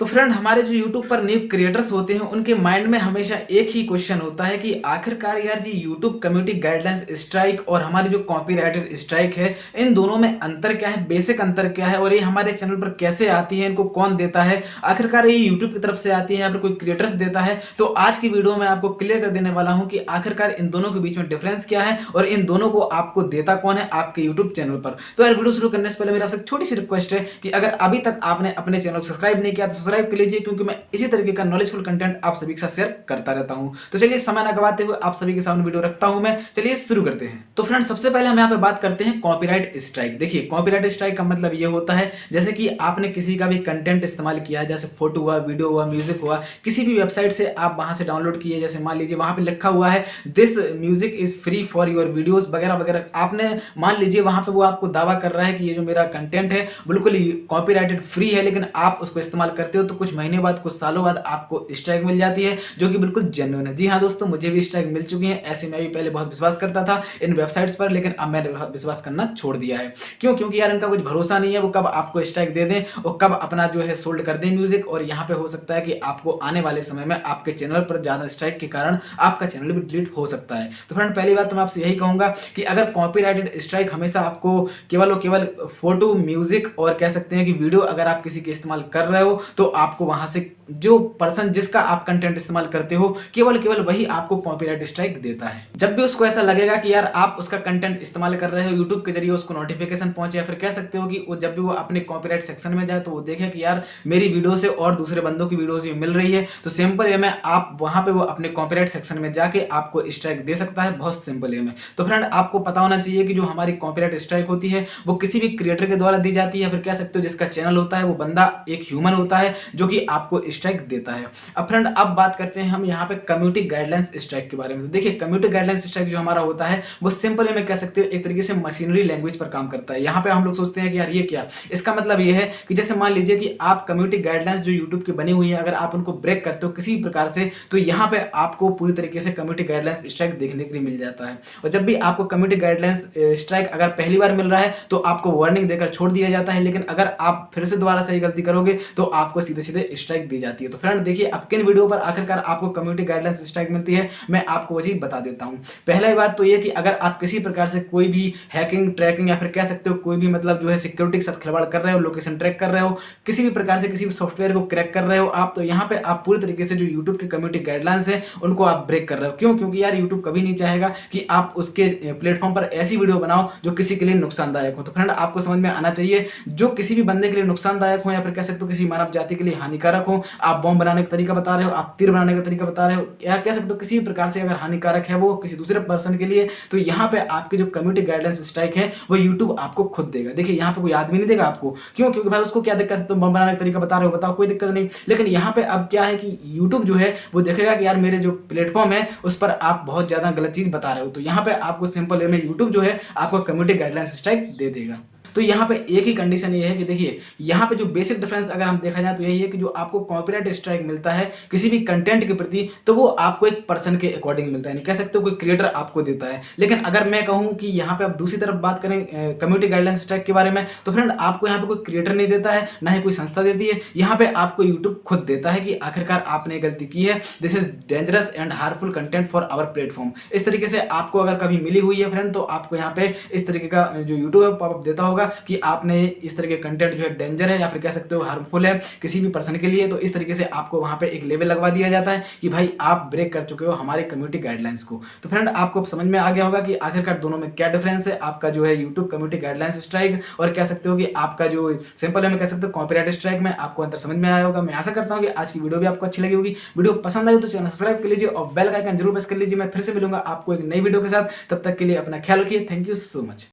तो फ्रेंड हमारे जो यूट्यूब पर न्यू क्रिएटर्स होते हैं उनके माइंड में हमेशा एक ही क्वेश्चन होता है कि आखिरकार यार जी यूट्यूब कम्युनिटी गाइडलाइंस स्ट्राइक और हमारी जो कॉपीराइटेड स्ट्राइक है, इन दोनों में अंतर क्या है, बेसिक अंतर क्या है और ये हमारे चैनल पर कैसे आती है, इनको कौन देता है, आखिरकार ये यूट्यूब की तरफ से आती है या फिर कोई क्रिएटर्स देता है। तो आज की वीडियो में आपको क्लियर कर देने वाला हूँ कि आखिरकार इन दोनों के बीच में डिफरेंस क्या है और इन दोनों को आपको देता कौन है आपके यूट्यूब चैनल पर। तो यार वीडियो शुरू करने से पहले मेरी आपसे छोटी सी रिक्वेस्ट है कि अगर अभी तक आपने अपने चैनल को सब्सक्राइब नहीं किया तो सब्सक्राइब कर लीजिए, क्योंकि मैं इसी तरीके का नॉलेजफुल कंटेंट आप सभी के साथ शेयर करता रहता हूं। तो चलिए समय ना गवाते हुए आप सभी के सामने वीडियो रखता हूं मैं, चलिए शुरू करते हैं। तो फ्रेंड सबसे पहले हम यहाँ पे बात करते हैं कॉपीराइट स्ट्राइक। देखिए कॉपीराइट स्ट्राइक का मतलब ये होता है जैसे कि आपने किसी का भी कंटेंट इस्तेमाल किया, जैसे फोटो हुआ, वीडियो हुआ, म्यूजिक हुआ, किसी भी वेबसाइट से आप वहां से डाउनलोड किए, जैसे मान लीजिए वहां पे लिखा हुआ है this music is free for your videos वगैरह वगैरह, आपने मान लीजिए वहां पे वो आपको दावा कर रहा है कि ये जो मेरा कंटेंट है बिल्कुल कॉपीराइटेड फ्री है, लेकिन आप उसको इस्तेमाल करते हो तो कुछ महीने बाद, कुछ सालों बाद आपको स्ट्राइक मिल जाती है, जो कि बिल्कुल जेन्युइन है। जी हाँ दोस्तों, मुझे भी स्ट्राइक मिल चुकी है। ऐसे मैं भी पहले बहुत विश्वास करता था इन वेबसाइट्स पर, लेकिन अब मैंने विश्वास करना छोड़ दिया है। क्यों? क्योंकि यार इनका कुछ भरोसा नहीं है, वो कब आपको स्ट्राइक दे दें और कब अपना जो है सोल्ड कर दें म्यूजिक, और यहाँ पे हो सकता है कि आपको आने वाले समय में आपके चैनल पर ज्यादा स्ट्राइक के कारण आपका चैनल भी डिलीट हो सकता है। तो फ्रेंड पहली बात तो मैं आपसे यही कहूंगा कि अगर कॉपीराइटेड स्ट्राइक हमेशा आपको केवल और केवल फोटो, म्यूजिक और कह सकते हैं कि वीडियो अगर आप किसी के इस्तेमाल कर रहे हो तो आपको वहां से जो पर्सन जिसका आप कंटेंट इस्तेमाल करते हो केवल केवल वही आपको कॉपीराइट स्ट्राइक देता है। जब भी उसको ऐसा लगेगा कि यार आप उसका कंटेंट इस्तेमाल कर रहे हो, यूट्यूब के जरिए उसको नोटिफिकेशन पहुंचे, या फिर कह सकते हो कि वो जब भी वो अपने कॉपीराइट सेक्शन में जाए तो वो देखे कि यार मेरी वीडियो से और दूसरे बंदों की वीडियोस भी मिल रही है, तो सिंपल वे में आप वहां पे वो अपने कॉपीराइट सेक्शन में जाके आपको स्ट्राइक दे सकता है, बहुत सिंपल वे में। तो फ्रेंड आपको पता होना चाहिए कि जो हमारी कॉपीराइट स्ट्राइक होती है वो किसी भी क्रिएटर के द्वारा दी जाती है, या फिर कह सकते हो जिसका चैनल होता है वो बंदा एक ह्यूमन होता है जो कि आपको स्ट्राइक देता है। अब फ्रेंड अब बात करते हैं हम यहाँ पे कम्युनिटी गाइडलाइंस स्ट्राइक के बारे में। तो देखिए कम्युनिटी गाइडलाइंस स्ट्राइक जो हमारा होता है वो सिंपल वे में कह सकते हो एक तरीके से मशीनरी लैंग्वेज पर काम करता है। यहाँ पे हम लोग सोचते हैं कि यार ये क्या, इसका मतलब ये है कि जैसे मान लीजिए कि आप कम्युनिटी गाइडलाइंस जो यूट्यूब की बनी हुई है अगर आप उनको ब्रेक करते हो किसी भी प्रकार से, तो यहाँ पे आपको पूरी तरीके से कम्युनिटी गाइडलाइंस स्ट्राइक देखने के लिए मिल जाता है। और जब भी आपको कम्युनिटी गाइडलाइंस स्ट्राइक अगर पहली बार मिल रहा है तो आपको वार्निंग देकर छोड़ दिया जाता है, लेकिन अगर आप फिर से दोबारा सही गलती करोगे तो आपको सीधे सीधे स्ट्राइक दी जाती है। तो फ्रेंड देखिए अब किन वीडियो पर आखिरकार आपको कम्युनिटी गाइडलाइंस स्ट्राइक मिलती है, मैं आपको वो चीज बता देता हूं। पहला बात तो ये कि अगर आप किसी प्रकार से कोई भी हैकिंग, ट्रैकिंग या फिर कह सकते हो कोई भी मतलब जो है सिक्योरिटी के साथ खिलवाड़ कर रहे हो, लोकेशन ट्रैक कर रहे हो, किसी भी प्रकार से किसी भी सॉफ्टवेयर को क्रैक कर रहे हो आप, तो यहाँ पे आप पूरी तरीके से जो यूट्यूब के कम्युनिटी गाइडलाइंस है उनको आप ब्रेक कर रहे हो। क्यों? क्योंकि यार यूट्यूब कभी नहीं चाहेगा कि आप उसके प्लेटफॉर्म पर ऐसी वीडियो बनाओ जो किसी के लिए नुकसानदायक हो। तो फ्रेंड आपको समझ में आना चाहिए जो किसी भी बंदे के लिए नुकसानदायक हो या फिर कह सकते हो किसी मानव जाति के लिए हानिकारक हो, आप बॉम्ब बनाने का तरीका बता रहे हो, आप तीर बनाने का तरीका बता रहे हो, या कह सकते हो किसी भी प्रकार से अगर हानिकारक है वो किसी दूसरे पर्सन के लिए, तो यहाँ पे आपकी जो कम्युनिटी गाइडलाइंस स्ट्राइक है वो यूट्यूब आपको खुद देगा। देखिए यहाँ पे कोई आदमी नहीं देगा आपको। क्यों? क्योंकि भाई उसको क्या दिक्कत है, तुम बम बनाने का तरीका बता रहे हो, बताओ, कोई दिक्कत नहीं। लेकिन यहाँ पे अब क्या है कि यूट्यूब जो है वो देखेगा कि यार मेरे जो प्लेटफॉर्म है उस पर आप बहुत ज्यादा गलत चीज बता रहे हो, तो यहाँ पे आपको सिंपल वे में यूट्यूब जो है आपको कम्युनिटी गाइडलाइंस स्ट्राइक दे देगा। तो यहाँ पे एक ही कंडीशन ये है कि देखिए यहाँ पे जो बेसिक डिफरेंस अगर हम देखा जाए तो यही है कि जो आपको कॉपीराइट स्ट्राइक मिलता है किसी भी कंटेंट के प्रति, तो वो आपको एक पर्सन के अकॉर्डिंग मिलता है, नहीं कह सकते हो कोई क्रिएटर आपको देता है। लेकिन अगर मैं कहूँ कि यहाँ पे आप दूसरी तरफ बात करें कम्युनिटी गाइडलाइंस स्ट्राइक के बारे में, तो फ्रेंड आपको यहाँ पे कोई क्रिएटर नहीं देता है, ना ही कोई संस्था देती है, यहाँ पे आपको यूट्यूब खुद देता है कि आखिरकार आपने गलती की है, this is dangerous and harmful content for our platform. इस तरीके से आपको अगर कभी मिली हुई है फ्रेंड, तो आपको यहाँ पे इस तरीके का जो यूट्यूब है पॉपअप देता होगा कि आपने इस तरह के कंटेंट जो है डेंजर है या फिर कह सकते हो हार्मफुल है किसी भी पर्सन के लिए, तो इस तरीके से आपको वहां पे एक लेवल लगवा दिया जाता है कि भाई आप ब्रेक कर चुके हो हमारे कम्युनिटी गाइडलाइंस को। तो फ्रेंड आपको समझ में आ गया होगा कि आखिरकार दोनों में क्या डिफरेंस है, आपका जो है यूट्यूब कम्युनिटी गाइडलाइंस स्ट्राइक और कह सकते हो कि आपका जो सिंपल है मैं कह सकते हो कॉपीराइट स्ट्राइक में आपको अंतर समझ में आया होगा। मैं आशा करता हूँ कि आज की वीडियो भी आपको अच्छी लगी होगी। वीडियो पसंद आई तो चैनल सब्सक्राइब कर लीजिए और बेल का आइकन जरूर प्रेस कर लीजिए। मैं फिर से मिलूंगा आपको एक नई वीडियो के साथ, तब तक के लिए अपना ख्याल रखिए। Thank you so much.